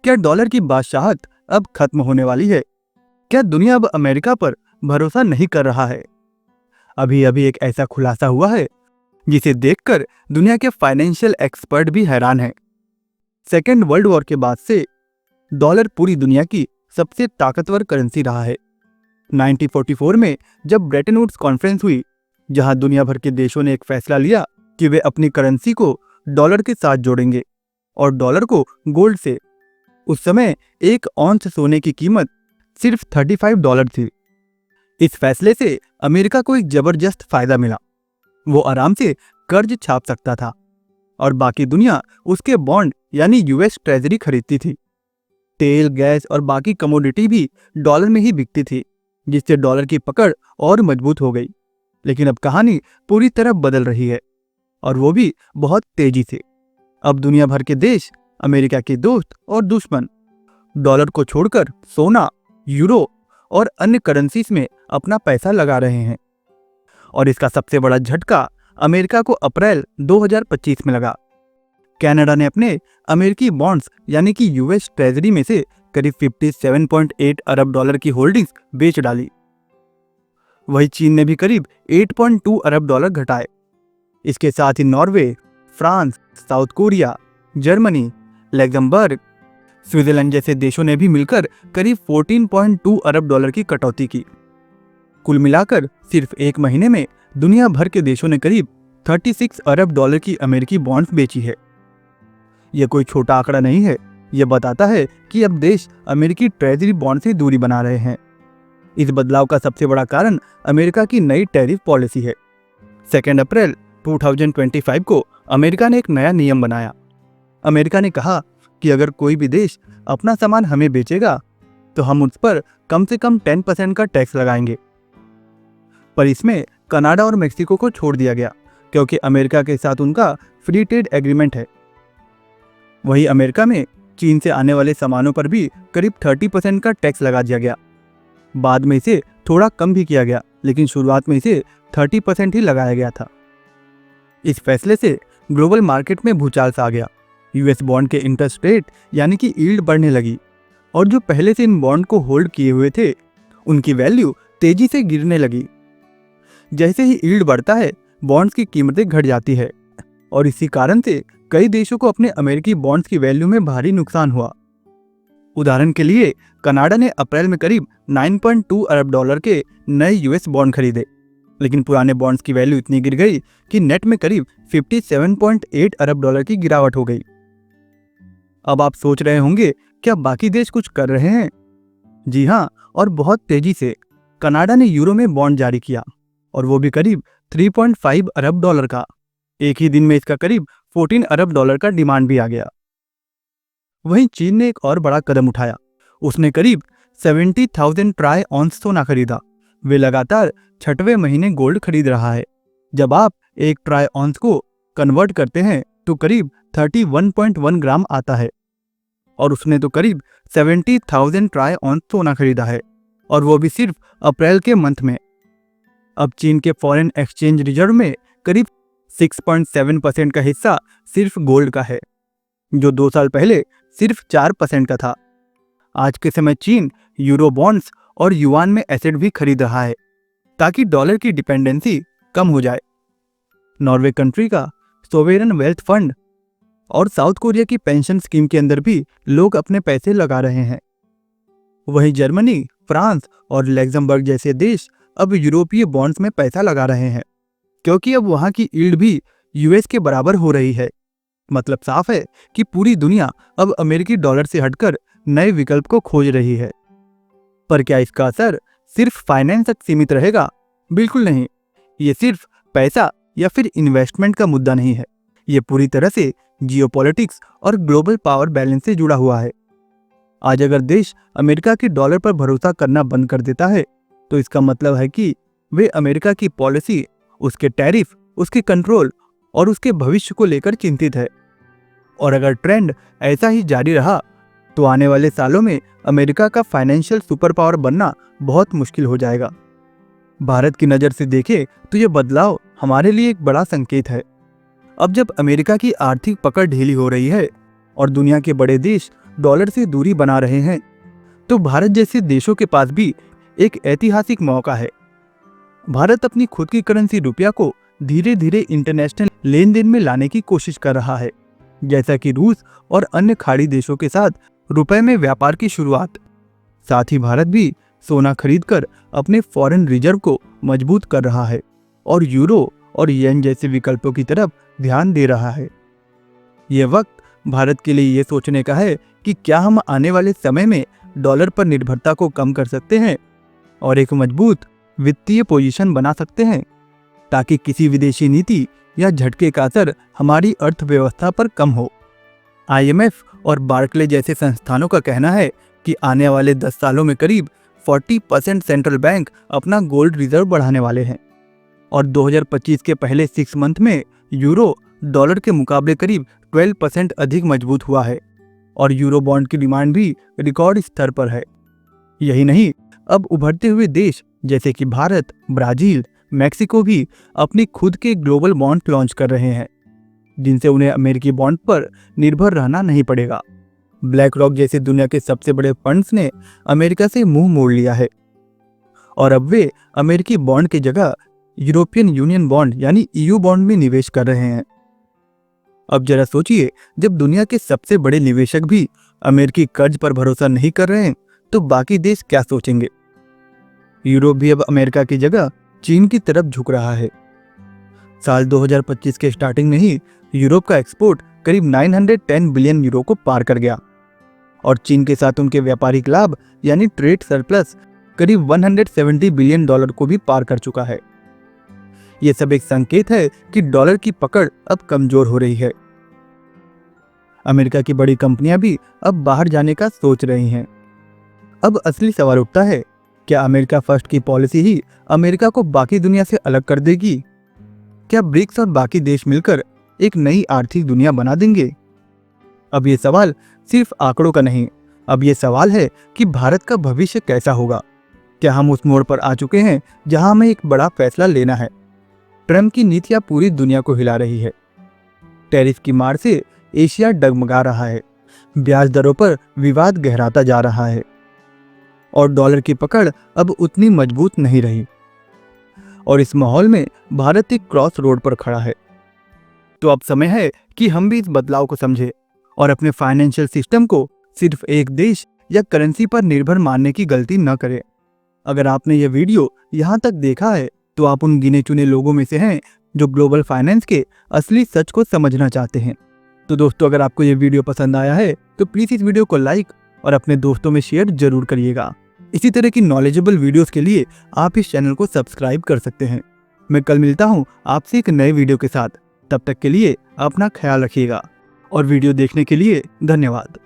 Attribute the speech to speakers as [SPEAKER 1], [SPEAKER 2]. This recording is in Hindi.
[SPEAKER 1] क्या डॉलर की बादशाहत अब खत्म होने वाली है? क्या दुनिया अब अमेरिका पर भरोसा नहीं कर रहा है? अभी अभी एक ऐसा खुलासा हुआ है जिसे देखकर दुनिया के फाइनेंशियल एक्सपर्ट भी हैरान हैं। सेकेंड वर्ल्ड वॉर के बाद से डॉलर पूरी दुनिया की सबसे ताकतवर करेंसी रहा है। 1944 में जब ब्रेटन वुड्स कॉन्फ्रेंस हुई, जहां दुनिया भर के देशों ने एक फैसला लिया कि वे अपनी करेंसी को डॉलर के साथ जोड़ेंगे और डॉलर को गोल्ड से। उस समय एक औंस सोने की कीमत सिर्फ $35 थी। इस फैसले से अमेरिका को एक जबरदस्त फायदा मिला। वो आराम से कर्ज छाप सकता था और बाकी दुनिया उसके बॉन्ड यानी यूएस ट्रेजरी खरीदती थी। तेल, गैस और बाकी कमोडिटी भी डॉलर में ही बिकती थी, जिससे डॉलर की पकड़ और मजबूत हो गई। लेकिन अब कहानी पूरी तरह बदल रही है, और वो भी बहुत तेजी से। अब दुनिया भर के देश, अमेरिका के दोस्त और दुश्मन, डॉलर को छोड़कर सोना, यूरो और अन्य करेंसीज में अपना पैसा लगा रहे हैं। और इसका सबसे बड़ा झटका अमेरिका को अप्रैल 2025 में लगा। कनाडा ने अपने अमेरिकी बॉन्ड्स यानी कि यूएस ट्रेजरी में से करीब 57.8 अरब डॉलर की होल्डिंग्स बेच डाली। वही चीन ने भी करीब 8.2 अरब डॉलर घटाए। इसके साथ ही Norway, France, South Korea, Germany, Luxembourg, Switzerland जैसे देशों ने भी मिलकर करीब 14.2 अरब डॉलर की कटौती की। कुल मिलाकर सिर्फ एक महीने में दुनिया भर के देशों ने करीब 36 अरब डॉलर की अमेरिकी बॉन्ड्स बेची है। यह कोई छोटा आंकड़ा नहीं है। यह बताता है कि अब देश अमेरिकी ट्रेजरी बॉन्ड से दूरी बना रहे हैं। इस बदलाव का सबसे बड़ा कारण अमेरिका की नई टैरिफ पॉलिसी है। 2 अप्रैल 2025 को अमेरिका ने एक नया नियम बनाया। अमेरिका ने कहा कि अगर कोई भी देश अपना सामान हमें बेचेगा तो हम उस पर कम से कम 10% का टैक्स लगाएंगे। पर इसमें कनाडा और मेक्सिको को छोड़ दिया गया, क्योंकि अमेरिका के साथ उनका फ्री ट्रेड एग्रीमेंट है। वहीं अमेरिका में चीन से आने वाले सामानों पर भी करीब 30% का टैक्स लगा दिया गया। बाद में इसे थोड़ा कम भी किया गया, लेकिन शुरुआत में इसे 30% ही लगाया गया था। इस फैसले से ग्लोबल मार्केट में भूचाल सा आ गया। यूएस बॉन्ड के इंटरेस्ट रेट यानी कि यील्ड बढ़ने लगी, और जो पहले से इन बॉन्ड को होल्ड किए हुए थे उनकी वैल्यू तेजी से गिरने लगी। जैसे ही यील्ड बढ़ता है, बॉन्ड्स की कीमतें घट जाती है, और इसी कारण से कई देशों को अपने अमेरिकी बॉन्ड्स की वैल्यू में भारी नुकसान हुआ। उदाहरण के लिए कनाडा ने अप्रैल में करीब 9.2 अरब डॉलर के नए यूएस बॉन्ड खरीदे, लेकिन पुराने बॉन्ड्स की वैल्यू इतनी गिर गई कि नेट में करीब 57.8 अरब डॉलर की गिरावट हो गई। अब आप सोच रहे होंगे, क्या बाकी देश कुछ कर रहे हैं? जी हाँ, और बहुत तेजी से। कनाडा ने यूरो में बॉन्ड जारी किया, और वो भी करीब 3.5 अरब डॉलर का। एक ही दिन में इसका करीब 14 अरब डॉलर का डिमांड भी आ गया। वहीं चीन ने एक और बड़ा कदम उठाया। उसने करीब 70,000 ट्राई ऑन्स सोना खरीदा। वे लगातार 6वें महीने गोल्ड खरीद रहा है। जब आप एक ट्राई ऑन्स को कन्वर्ट करते हैं तो करीब 31.1 ग्राम आता है, और उसने तो करीब 70,000 ट्राई ऑन्स सोना खरीदा है, और वो भी सिर्फ अप्रैल के मंथ में। अब चीन के फॉरेन एक्सचेंज रिजर्व में करीब 6.7% का हिस्सा सिर्फ गोल्ड का है, जो 2 साल पहले सिर्फ 4% का था। आज के समय चीन यूरो बॉन्ड्स और युआन में एसेट भी खरीद रहा है, ताकि डॉलर की डिपेंडेंसी कम हो जाए। नॉर्वे कंट्री का सोवेरन वेल्थ फंड और साउथ कोरिया की पेंशन स्कीम के अंदर भी लोग अपने पैसे लगा रहे हैं। वहीं जर्मनी, फ्रांस और लग्जमबर्ग जैसे देश अब यूरोपीय बॉन्ड्स में पैसा लगा रहे हैं, क्योंकि अब वहां की यील्ड भी यूएस के बराबर हो रही है। मतलब साफ है कि पूरी दुनिया अब अमेरिकी डॉलर से हटकर नए विकल्प को खोज रही है। पर क्या इसका असर सिर्फ फाइनेंस तक सीमित रहेगा? बिल्कुल नहीं। ये सिर्फ पैसा या फिर इन्वेस्टमेंट का मुद्दा नहीं है। ये पूरी तरह से जियोपॉलिटिक्स और ग्लोबल पावर बैलेंस से जुड़ा हुआ है। आज अगर देश अमेरिका के डॉलर पर भरोसा करना बंद कर देता है, तो इसका मतलब है कि वे अमेरिका की पॉलिसी, उसके टैरिफ, उसके कंट्रोल और उसके भविष्य को लेकर चिंतित है। और अगर ट्रेंड ऐसा ही जारी रहा तो आने वाले सालों में अमेरिका का फाइनेंशियल सुपर पावर बनना बहुत मुश्किल हो जाएगा। भारत की नज़र से देखें तो यह बदलाव हमारे लिए एक बड़ा संकेत है। अब जब अमेरिका की आर्थिक पकड़ ढीली हो रही है और दुनिया के बड़े देश डॉलर से दूरी बना रहे हैं, तो भारत जैसे देशों के पास भी एक ऐतिहासिक मौका है। भारत अपनी खुद की करेंसी रुपया को धीरे धीरे इंटरनेशनल लेन देन में लाने की कोशिश कर रहा है, जैसा कि रूस और अन्य खाड़ी देशों के साथ रुपए में व्यापार की शुरुआत। साथ ही भारत भी सोना खरीदकर अपने फॉरेन रिजर्व को मजबूत कर रहा है और यूरो और येन जैसे विकल्पों की तरफ ध्यान दे रहा है। ये वक्त भारत के लिए ये सोचने का है कि क्या हम आने वाले समय में डॉलर पर निर्भरता को कम कर सकते हैं और एक मजबूत वित्तीय पोजीशन बना सकते हैं, ताकि किसी विदेशी नीति या झटके का असर हमारी अर्थव्यवस्था पर कम हो। IMF और बार्कले जैसे संस्थानों का कहना है कि आने वाले 10 सालों में करीब 40% सेंट्रल बैंक अपना गोल्ड रिजर्व बढ़ाने वाले हैं और 2025 के पहले 6 मंथ में यूरो डॉलर के मुकाबले करीब 12% अधिक मजबूत हुआ है और यूरो बॉन्ड की डिमांड भी रिकॉर्ड स्तर पर है। यही नहीं, अब उभरते हुए देश जैसे कि भारत, ब्राजील, मैक्सिको भी अपनी खुद के ग्लोबल बॉन्ड लॉन्च कर रहे हैं, जिनसे उन्हें अमेरिकी बॉन्ड पर निर्भर रहना नहीं पड़ेगा। ब्लैक रॉक जैसे दुनिया के सबसे बड़े फंड्स ने अमेरिका से मुंह मोड़ लिया है और अब वे अमेरिकी बॉन्ड की जगह यूरोपियन यूनियन बॉन्ड यानी EU बॉन्ड में निवेश कर रहे हैं। अब जरा सोचिए, जब दुनिया के सबसे बड़े निवेशक भी अमेरिकी कर्ज पर भरोसा नहीं कर रहे हैं, तो बाकी देश क्या सोचेंगे। यूरोप भी अब अमेरिका की जगह चीन की तरफ झुक रहा है। साल 2025 के स्टार्टिंग में ही यूरोप का एक्सपोर्ट करीब 910 बिलियन यूरो को पार कर गया और चीन के साथ उनके व्यापारिक लाभ यानी ट्रेड सरप्लस करीब 170 बिलियन डॉलर को भी पार कर चुका है। यह सब एक संकेत है कि डॉलर की पकड़ अब कमजोर हो रही है। अमेरिका की बड़ी कंपनियां भी अब बाहर जाने का सोच रही हैं। अब असली सवाल उठता है, क्या अमेरिका फर्स्ट की पॉलिसी ही अमेरिका को बाकी दुनिया से अलग कर देगी? क्या ब्रिक्स और बाकी देश मिलकर एक नई आर्थिक दुनिया बना देंगे? अब ये सवाल सिर्फ आंकड़ों का नहीं, अब ये सवाल है कि भारत का भविष्य कैसा होगा। क्या हम उस मोड़ पर आ चुके हैं जहां हमें एक बड़ा फैसला लेना है? ट्रंप की नीतियां पूरी दुनिया को हिला रही है। टैरिफ की मार से एशिया डगमगा रहा है, ब्याज दरों पर विवाद गहराता जा रहा है और डॉलर की पकड़ अब उतनी मजबूत नहीं रही। और इस माहौल में भारत एक क्रॉस रोड पर खड़ा है। तो अब समय है कि हम भी इस बदलाव को समझें और अपने फाइनेंशियल सिस्टम को सिर्फ एक देश या करेंसी पर निर्भर मानने की गलती न करें। अगर आपने यह वीडियो यहाँ तक देखा है तो आप उन गिने चुने लोगों में से हैं जो ग्लोबल फाइनेंस के असली सच को समझना चाहते हैं। तो दोस्तों, अगर आपको ये वीडियो पसंद आया है तो प्लीज़ इस वीडियो को लाइक और अपने दोस्तों में शेयर जरूर करिएगा। इसी तरह की नॉलेजेबल वीडियोस के लिए आप इस चैनल को सब्सक्राइब कर सकते हैं। मैं कल मिलता हूँ आपसे एक नए वीडियो के साथ। तब तक के लिए अपना ख्याल रखिएगा और वीडियो देखने के लिए धन्यवाद।